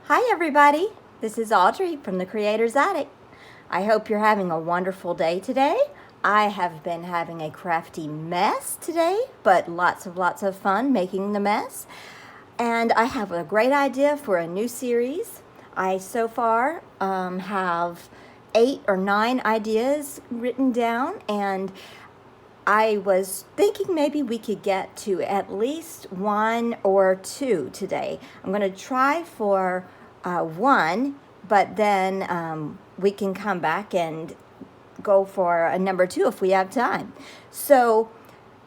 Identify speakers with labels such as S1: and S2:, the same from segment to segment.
S1: Hi everybody, this is Audrey from the Creator's Attic. I hope you're having a wonderful day today. I have been having a crafty mess today, but lots of fun making the mess. And I have a great idea for a new series. I so far have 8 or 9 ideas written down, and I was thinking maybe we could get to at least 1 or 2 today. I'm going to try for 1, but then we can come back and go for a number 2 if we have time. So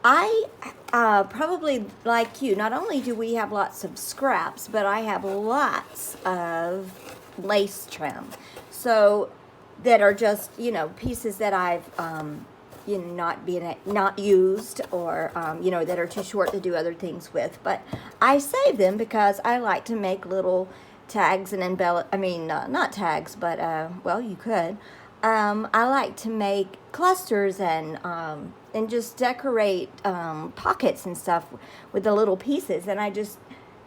S1: I probably like you, not only do we have lots of scraps, but I have lots of lace trim. So that are just, pieces that I've not used, or that are too short to do other things with. But I save them because I like to make little tags and not tags, but well, you could. I like to make clusters and just decorate pockets and stuff with the little pieces, and I just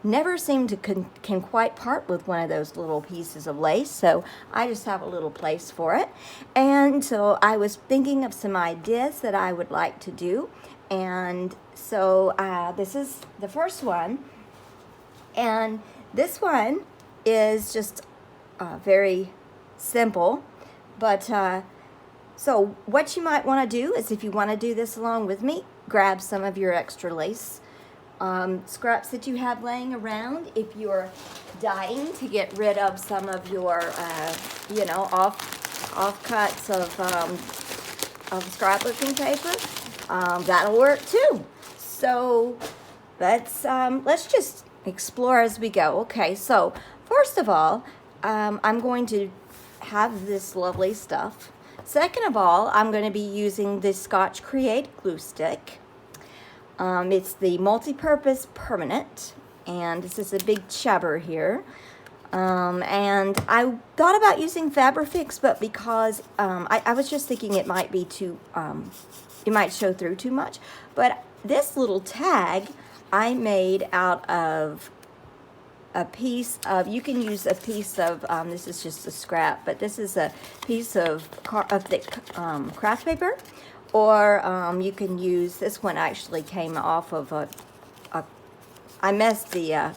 S1: never seem to can quite part with one of those little pieces of lace, so I just have a little place for it. And so I was thinking of some ideas that I would like to do, and so this is the first one, and this one is just very simple, but so what you might want to do is, if you want to do this along with me, grab some of your extra lace scraps that you have laying around. If you're dying to get rid of some of your, offcuts of scrapbooking paper, that'll work too. So let's just explore as we go. Okay, so first of all, I'm going to have this lovely stuff. Second of all, I'm going to be using the Scotch Create glue stick. It's the multi-purpose permanent, and this is a big chubber here. And I thought about using Fabrifix, but because I was just thinking it might be too, it might show through too much. But this little tag I made out of a piece of, you can use a piece of, this is just a scrap, but this is a piece of thick craft paper. Or you can use, this one actually came off of I messed the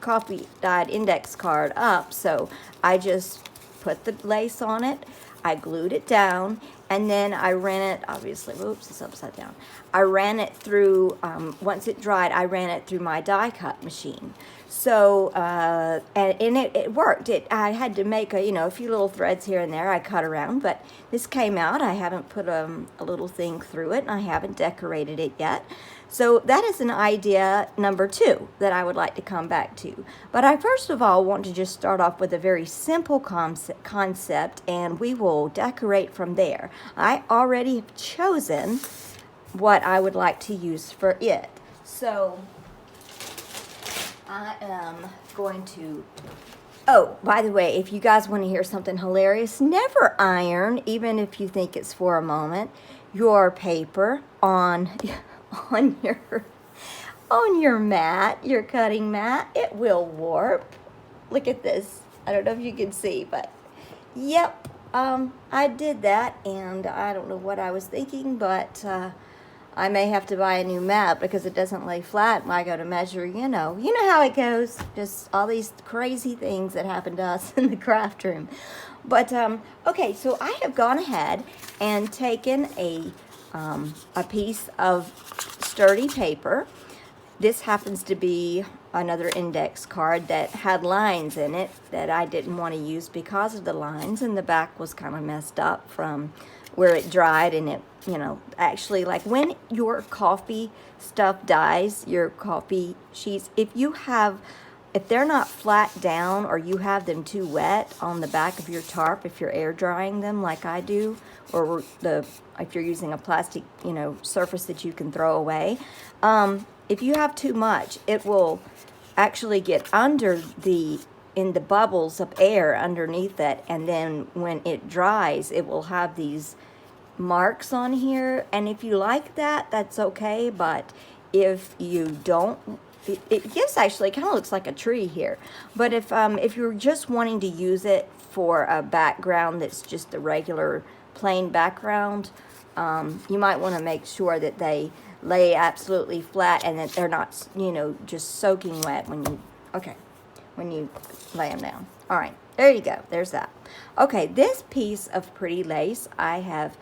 S1: coffee dyed index card up, so I just put the lace on it, I glued it down, and then I ran it, obviously, whoops, it's upside down. I ran it through, once it dried, I ran it through my die cut machine. So, and it worked. I had to make a few little threads here and there I cut around, but this came out. I haven't put a little thing through it, and I haven't decorated it yet. So that is an idea number 2 that I would like to come back to. But I first of all want to just start off with a very simple concept, and we will decorate from there. I already have chosen what I would like to use for it. So I am going to, oh, by the way, if you guys want to hear something hilarious, never iron, even if you think it's for a moment, your paper on your mat, your cutting mat. It will warp. Look at this. I don't know if you can see, but yep, I did that, and I don't know what I was thinking, but I may have to buy a new mat because it doesn't lay flat when I go to measure. You know how it goes. Just all these crazy things that happen to us in the craft room. But okay, so I have gone ahead and taken a piece of sturdy paper. This happens to be another index card that had lines in it that I didn't want to use because of the lines, and the back was kind of messed up from where it dried, and it, actually, like when your coffee stuff dies, your coffee sheets, if they're not flat down, or you have them too wet on the back of your tarp, if you're air drying them like I do, or if you're using a plastic, surface that you can throw away, if you have too much, it will actually get in the bubbles of air underneath it, and then when it dries, it will have these marks on here. And if you like that, that's okay, but if you don't yes, actually, it kind of looks like a tree here. But if you're just wanting to use it for a background that's just a regular plain background, you might want to make sure that they lay absolutely flat and that they're not, you know, just soaking wet when you, okay, when you lay them down. All right, there you go. There's that. Okay, this piece of pretty lace I've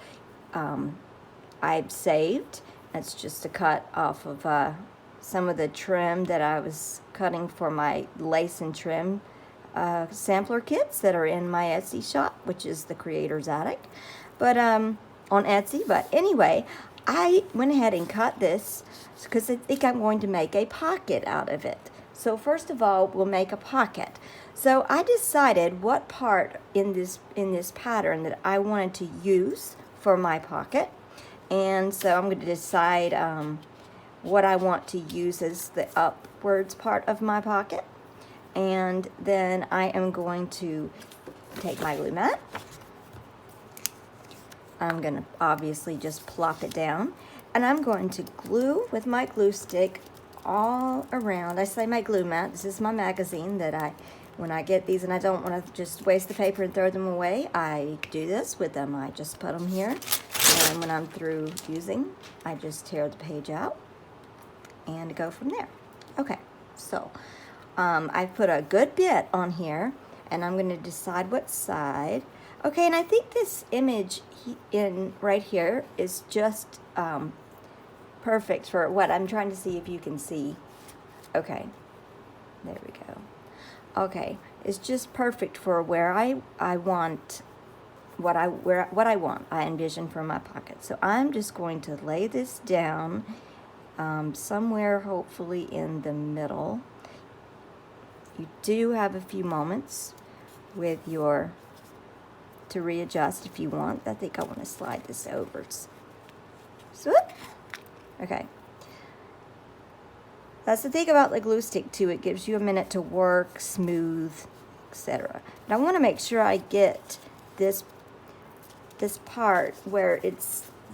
S1: saved. It's just a cut off of some of the trim that I was cutting for my lace and trim sampler kits that are in my Etsy shop, which is the Creator's Attic, but on Etsy. But anyway, I went ahead and cut this because I think I'm going to make a pocket out of it. So first of all, we'll make a pocket. So I decided what part in this pattern that I wanted to use for my pocket, and so I'm going to decide what I want to use as the upwards part of my pocket. And then I am going to take my glue mat. I'm going to obviously just plop it down, and I'm going to glue with my glue stick all around. I say my glue mat. This is my magazine that when I get these and I don't want to just waste the paper and throw them away, I do this with them. I just put them here, and when I'm through using, I just tear the page out and go from there. Okay, so I put a good bit on here, and I'm going to decide what side. Okay, and I think this image right here is just perfect for what I'm trying to see if you can see. Okay, there we go. Okay, it's just perfect for where I want what I want. I envision for my pocket. So I'm just going to lay this down somewhere, hopefully in the middle. You do have a few moments with to readjust if you want. I think I want to slide this over. Swoop. Okay. That's the thing about the glue stick too. It gives you a minute to work, smooth, etc. But I want to make sure I get this part where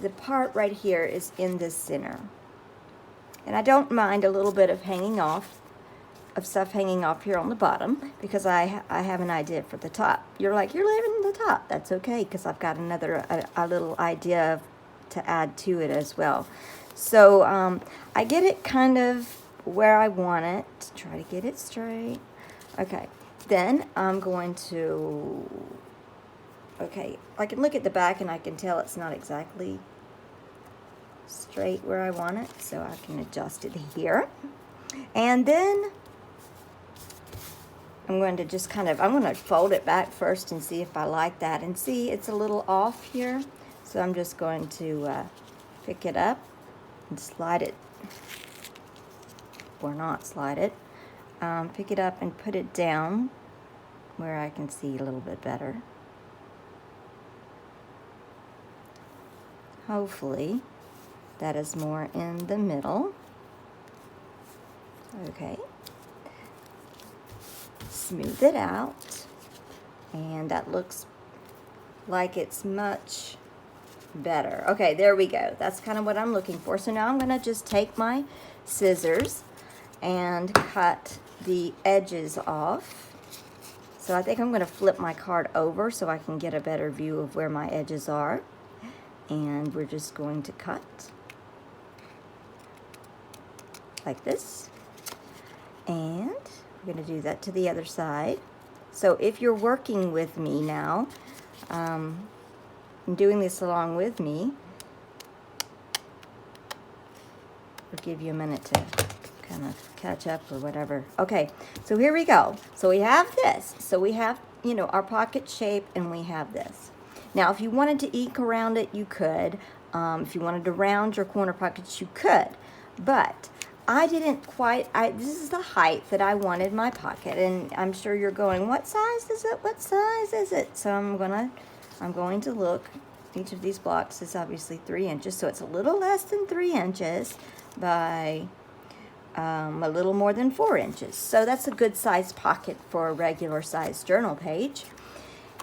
S1: the part right here is in the center. And I don't mind a little bit of stuff hanging off here on the bottom, because I have an idea for the top. You're like, you're leaving the top. That's okay, because I've got a little idea to add to it as well. So I get it kind of where I want it. Try to get it straight. Okay, then I'm going to, okay, I can look at the back and I can tell it's not exactly straight where I want it, so I can adjust it here. And then I'm going to just I'm going to fold it back first and see if I like that. And see, it's a little off here. So I'm just going to pick it up and slide it, or not slide it. Pick it up and put it down where I can see a little bit better. Hopefully that is more in the middle. Okay. Smooth it out, and that looks like it's much better. Okay, there we go. That's kind of what I'm looking for. So now I'm going to just take my scissors and cut the edges off. So I think I'm going to flip my card over so I can get a better view of where my edges are. And we're just going to cut like this. And we're going to do that to the other side. So if you're working with me now, and doing this along with me, I'll give you a minute to kind of catch up or whatever. Okay, so here we go. So we have this. So we have, you know, our pocket shape, and we have this. Now, if you wanted to eke around it, you could. If you wanted to round your corner pockets, you could. But I didn't quite, this is the height that I wanted my pocket, and I'm sure you're going, what size is it? What size is it? So I'm going to look. Each of these blocks is obviously 3 inches, so it's a little less than 3 inches by a little more than 4 inches. So that's a good size pocket for a regular size journal page.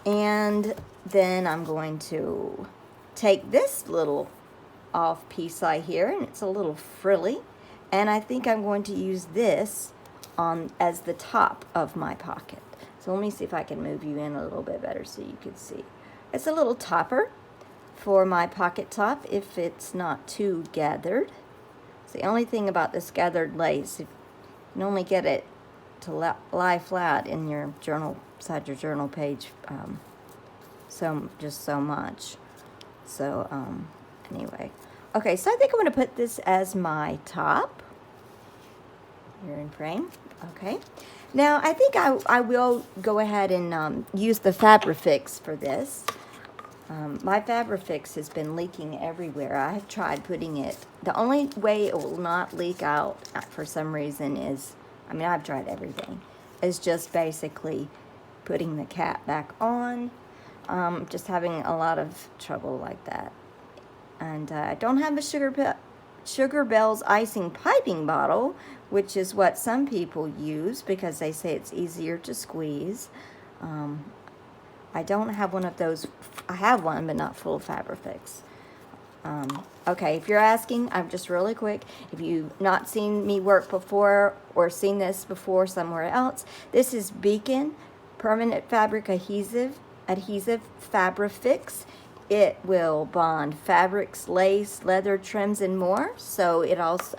S1: And then I'm going to take this little off piece here, and it's a little frilly, And I think I'm going to use this on as the top of my pocket. So let me see if I can move you in a little bit better so you can see. It's a little topper for my pocket top if it's not too gathered. It's the only thing about this gathered lace, you can only get it to lie flat in your journal, beside your journal page, just so much. So anyway, okay, so I think I'm going to put this as my top. You're in frame. Okay. Now I think I will go ahead and use the Fabrifix for this. My Fabrifix has been leaking everywhere. I have tried putting it. The only way it will not leak out for some reason is, I mean, I've tried everything, is just basically putting the cap back on. Just having a lot of trouble like that. And I don't have a Sugar Bell's icing piping bottle, which is what some people use because they say it's easier to squeeze. I don't have one of those. I have one, but not full of Fabrifix. Okay, if you're asking, I'm just really quick. If you've not seen me work before or seen this before somewhere else, this is Beacon Permanent Fabric Adhesive Fabrifix. It will bond fabrics, lace, leather, trims, and more. So it also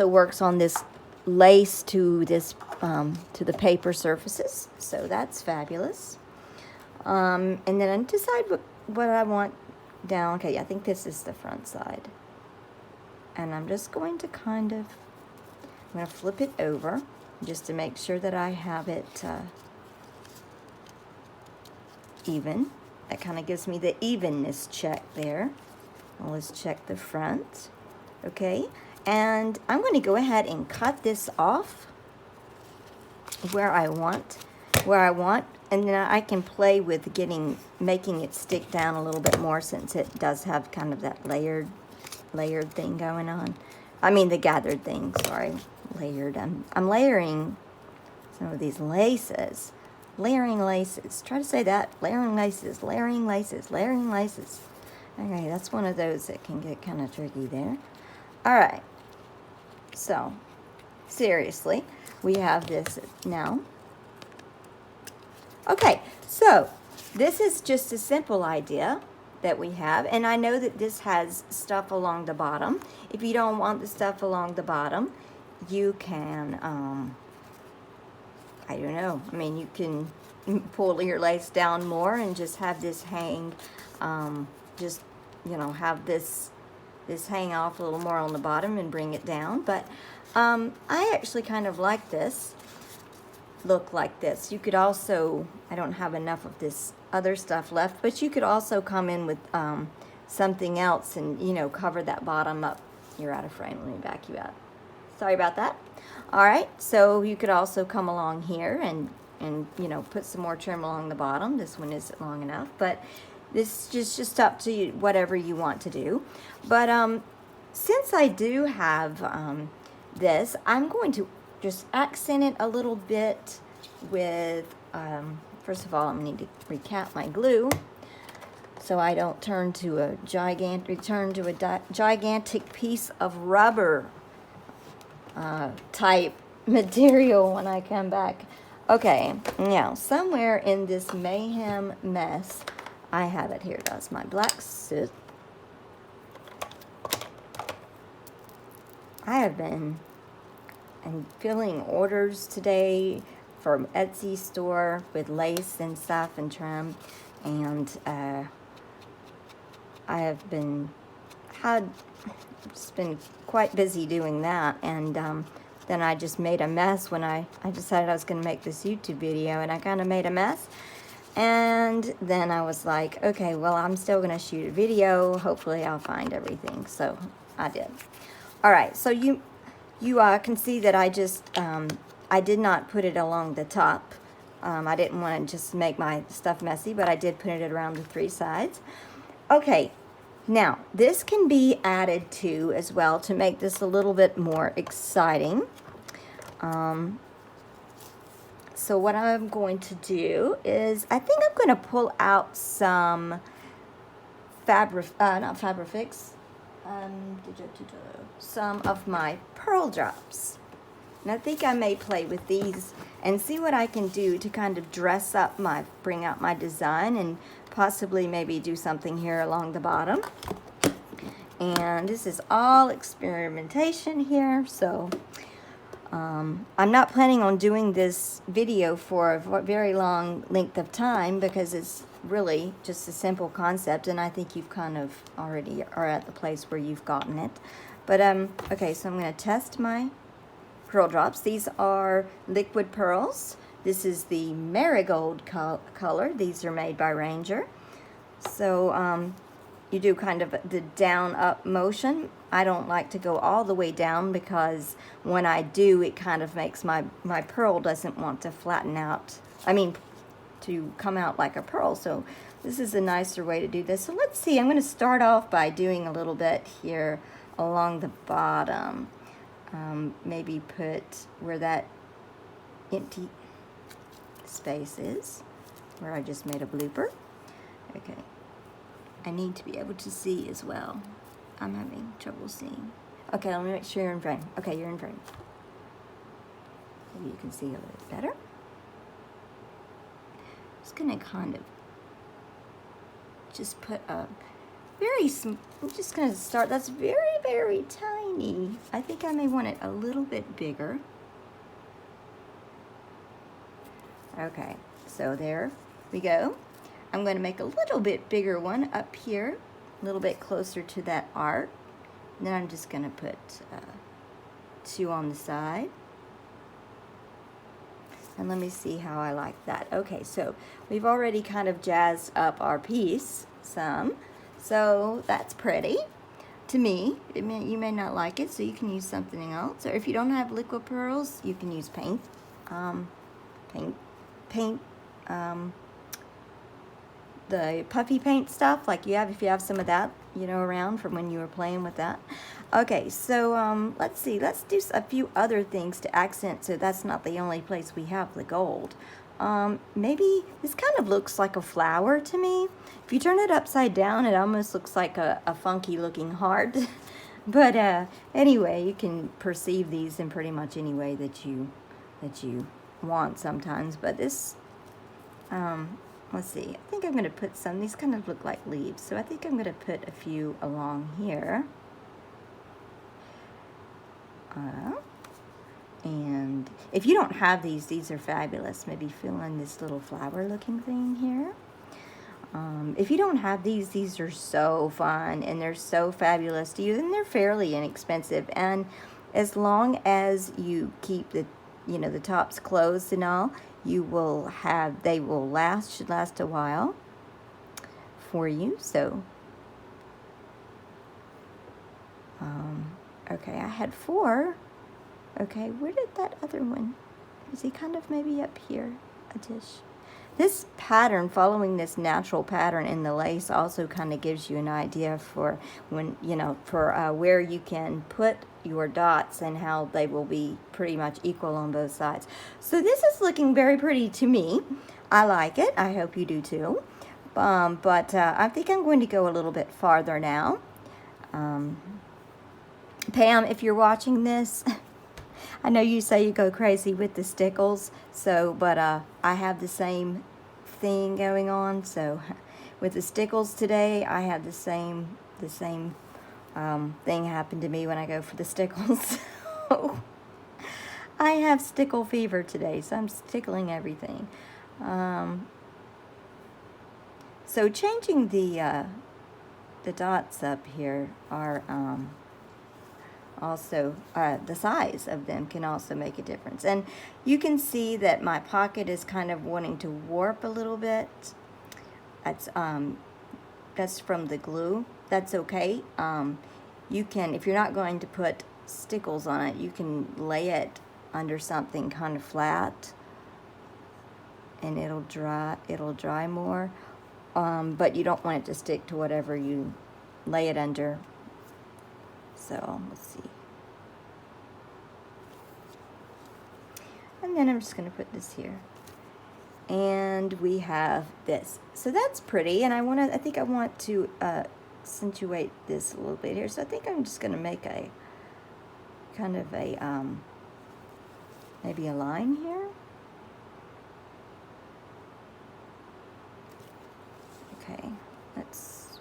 S1: works on this lace to this to the paper surfaces. So that's fabulous. And then I decide what I want down. Okay, I think this is the front side. And I'm just going to I'm going to flip it over just to make sure that I have it even. That kind of gives me the evenness check there. Well, let's check the front. Okay, and I'm going to go ahead and cut this off where I want, and then I can play with making it stick down a little bit more since it does have kind of that layered thing going on. I mean the gathered thing, sorry, layered. I'm layering some of these laces. Layering laces. Try to say that. Layering laces, layering laces, layering laces. Okay, that's one of those that can get kind of tricky there. All right. So, seriously, we have this now. Okay, so this is just a simple idea that we have, and I know that this has stuff along the bottom. If you don't want the stuff along the bottom, you can, I don't know, I mean, you can pull your lace down more and just have this hang, just, you know, have this hang off a little more on the bottom and bring it down. But I actually kind of like this look like this. You could also, I don't have enough of this other stuff left, but you could also come in with something else and, you know, cover that bottom up. You're out of frame. Let me back you out. Sorry about that. All right, so you could also come along here and you know, put some more trim along the bottom. This one isn't long enough, but this is just up to you, whatever you want to do. But since I do have this, I'm going to just accent it a little bit with, first of all, I'm going to need to recap my glue so I don't turn to a gigantic piece of rubber type material when I come back. Okay, now somewhere in this mayhem mess, I have it here. That's my black soot. I have been filling orders today from Etsy store with lace and stuff and trim, and I have just been quite busy doing that, and then I just made a mess when I decided I was going to make this YouTube video, and I kind of made a mess. And then I was like, okay, well, I'm still going to shoot a video. Hopefully I'll find everything. So I did. All right, so you can see that I just, I did not put it along the top. I didn't want to just make my stuff messy, but I did put it around the three sides. Okay, now this can be added to as well to make this a little bit more exciting. So what I'm going to do is, I think I'm going to pull out some not Fabrifix, some of my pearl drops. And I think I may play with these and see what I can do to kind of dress up bring out my design and possibly maybe do something here along the bottom. And this is all experimentation here, so I'm not planning on doing this video for a very long length of time because it's really just a simple concept, and I think you've kind of already are at the place where you've gotten it. But okay, so I'm going to test my pearl drops. These are liquid pearls. This is the marigold color. These are made by Ranger. So you do kind of the down up motion. I don't like to go all the way down because when I do, it kind of makes my pearl doesn't want to flatten out. I mean, to come out like a pearl. So this is a nicer way to do this. So let's see, I'm going to start off by doing a little bit here along the bottom. Maybe put where that empty space is, where I just made a blooper. Okay. I need to be able to see as well. I'm having trouble seeing. Okay, let me make sure you're in frame. Okay, you're in frame. Maybe you can see a little bit better. Just gonna kind of just put a I'm just gonna start, that's very, very tiny. I think I may want it a little bit bigger. Okay, so there we go. I'm going to make a little bit bigger one up here, a little bit closer to that arc. And then I'm just going to put 2 on the side. And let me see how I like that. Okay, so we've already kind of jazzed up our piece some. So that's pretty to me. You may not like it, so you can use something else. Or if you don't have liquid pearls, you can use paint. The puffy paint stuff, like if you have some of that, around from when you were playing with that. Okay, so let's see, let's do a few other things to accent, so that's not the only place we have the gold. Maybe this kind of looks like a flower to me. If you turn it upside down, it almost looks like a funky looking heart. But anyway, you can perceive these in pretty much any way that you want sometimes. But this, let's see, I think I'm going to put some, these kind of look like leaves, so I think I'm going to put a few along here. And if you don't have these are fabulous. Maybe fill in this little flower looking thing here. If you don't have these are so fun and they're so fabulous to use, and they're fairly inexpensive. And as long as you keep the tops closed and all, they should last a while for you. So, okay, I had 4. Okay, where did that other one? Is he kind of maybe up here, a dish? This pattern, following this natural pattern in the lace, also kind of gives you an idea for when, where you can put your dots and how they will be pretty much equal on both sides. So this is looking very pretty to me. I like it. I hope you do too. But I think I'm going to go a little bit farther now. Pam, if you're watching this, I know you say you go crazy with the stickles, but I have the same thing going on. So with the stickles today, I have the same thing happen to me when I go for the stickles. So I have stickle fever today, so I'm stickling everything. So changing the dots up here are also the size of them can also make a difference. And you can see that my pocket is kind of wanting to warp a little bit. That's from the glue. That's okay. You can, if you're not going to put stickles on it, you can lay it under something kind of flat and it'll dry more. But you don't want it to stick to whatever you lay it under. So let's see. And then I'm just going to put this here. And we have this. So that's pretty, and I think I want to accentuate this a little bit here. So I think I'm just going to make a kind of a maybe a line here. Okay, that's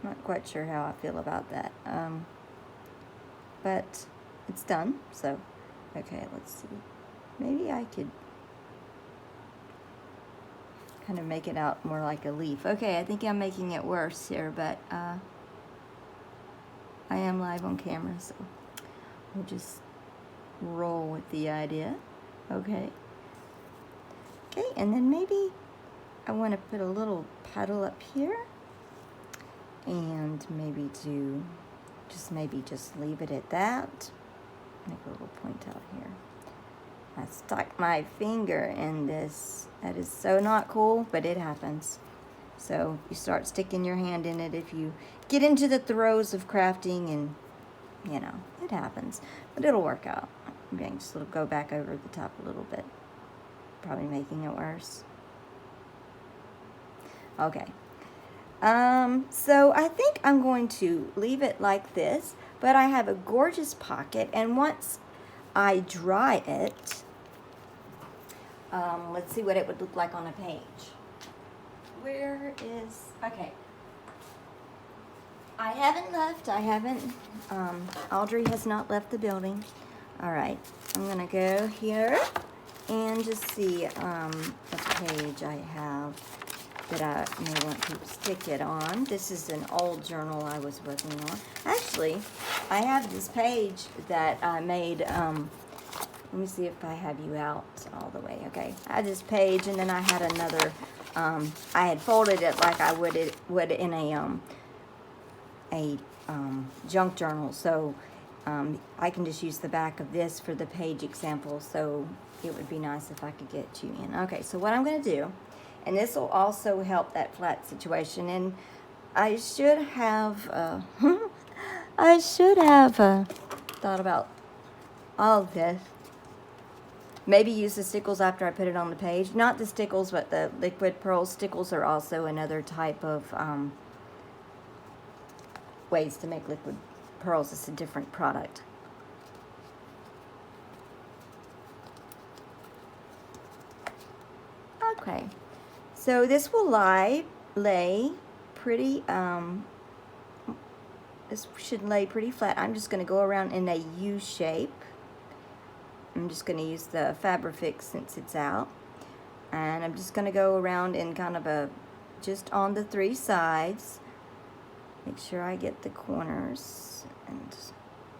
S1: not quite sure how I feel about that, but it's done. So okay, let's see, maybe I could kind of make it out more like a leaf. Okay, I think I'm making it worse here, but I am live on camera, so we'll just roll with the idea. Okay, and then maybe I want to put a little petal up here, and maybe just leave it at that. Make a little point out here. I stuck my finger in this. That is so not cool, but it happens. So you start sticking your hand in it if you get into the throes of crafting, and you know, it happens, but it'll work out. I'm going to just go back over the top a little bit, probably making it worse. Okay, so I think I'm going to leave it like this, but I have a gorgeous pocket, and once I dry it, let's see what it would look like on a page. Where is, okay. I haven't, Audrey has not left the building. All right, I'm gonna go here and just see what page I have that I may want to stick it on. This is an old journal I was working on. Actually, I have this page that I made, let me see if I have you out all the way. Okay, I had this page, and then I had another, I had folded it like I would in a junk journal, so I can just use the back of this for the page example, so it would be nice if I could get you in. Okay, so what I'm going to do, and this will also help that flat situation, and I should have thought about all of this. Maybe use the stickles after I put it on the page. Not the stickles, but the liquid pearl stickles are also another type of ways to make liquid pearls. It's a different product. Okay, so this will lay pretty, this should lay pretty flat. I'm just going to go around in a U shape. I'm just going to use the Fabrifix since it's out, and I'm just going to go around in kind of a, just on the three sides. Make sure I get the corners and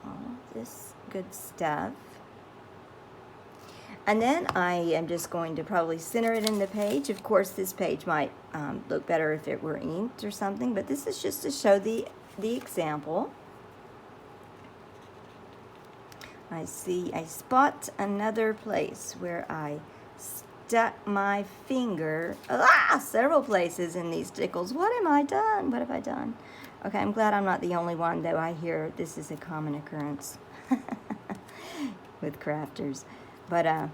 S1: all of this good stuff. And then I am just going to probably center it in the page. Of course, this page might look better if it were inked or something, but this is just to show the example. I spot another place where I stuck my finger, several places in these stickles. What have I done? Okay, I'm glad I'm not the only one, though. I hear this is a common occurrence with crafters. But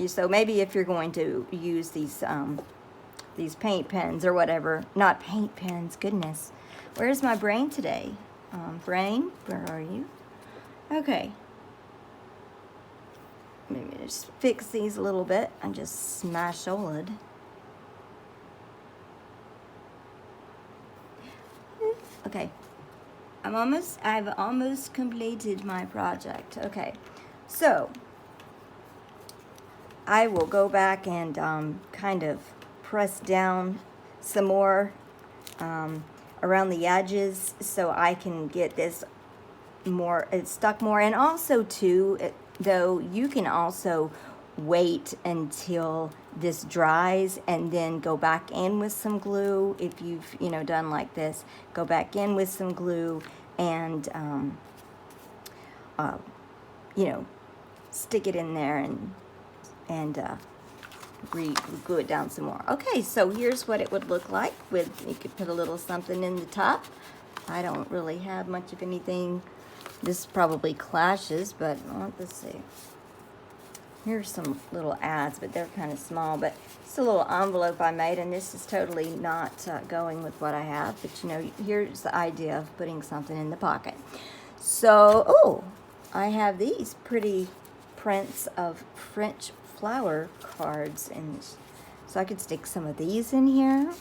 S1: so maybe if you're going to use these paint pens or whatever, not paint pens, goodness. Where's my brain today? Brain, where are you? Okay. Maybe just fix these a little bit and just smash solid. Okay, I've almost completed my project. Okay, so I will go back and kind of press down some more around the edges so I can get this more, it's stuck more. And also too, though, you can also wait until this dries and then go back in with some glue. If you've done like this, go back in with some glue and stick it in there and glue it down some more. Okay, so here's what it would look like. You could put a little something in the top. I don't really have much of anything. This probably clashes, but let's see. Here's some little ads, but they're kind of small. But it's a little envelope I made, and this is totally not going with what I have. But you know, here's the idea of putting something in the pocket. So, oh, I have these pretty prints of French flower cards, and so I could stick some of these in here.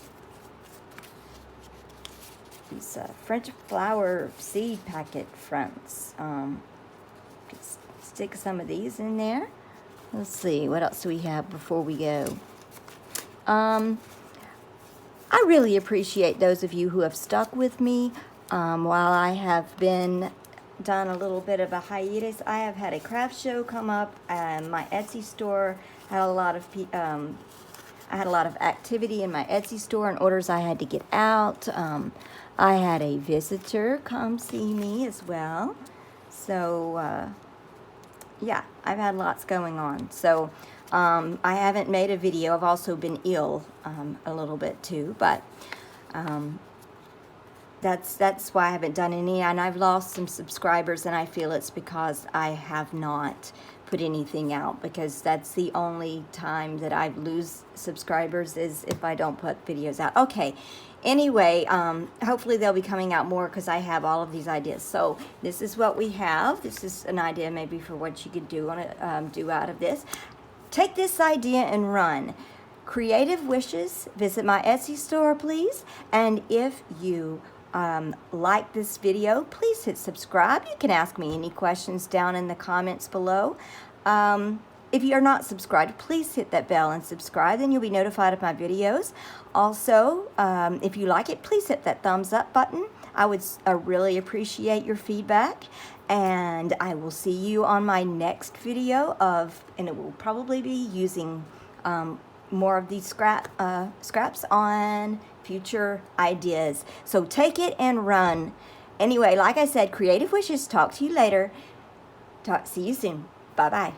S1: These French flower seed packet fronts. Could stick some of these in there. Let's see, what else do we have before we go? I really appreciate those of you who have stuck with me while I have been done a little bit of a hiatus. I have had a craft show come up, and my Etsy store had a lot of I had a lot of activity in my Etsy store and orders I had to get out. I had a visitor come see me as well. So, yeah, I've had lots going on. So, I haven't made a video. I've also been ill a little bit too, but that's why I haven't done any, and I've lost some subscribers, and I feel it's because I have not put anything out, because that's the only time that I lose subscribers is if I don't put videos out. Okay, anyway, hopefully they'll be coming out more because I have all of these ideas. So this is what we have. This is an idea maybe for what you could do out of this. Take this idea and run. Creative Wishes. Visit my Etsy store, please. And if you like this video, please hit subscribe. You can ask me any questions down in the comments below. If you're not subscribed, please hit that bell and subscribe. Then you'll be notified of my videos. Also, if you like it, please hit that thumbs up button. I would really appreciate your feedback. And I will see you on my next video and it will probably be using more of these scraps on future ideas. So take it and run. Anyway, like I said, Creative Wishes. Talk to you later. See you soon. Bye-bye.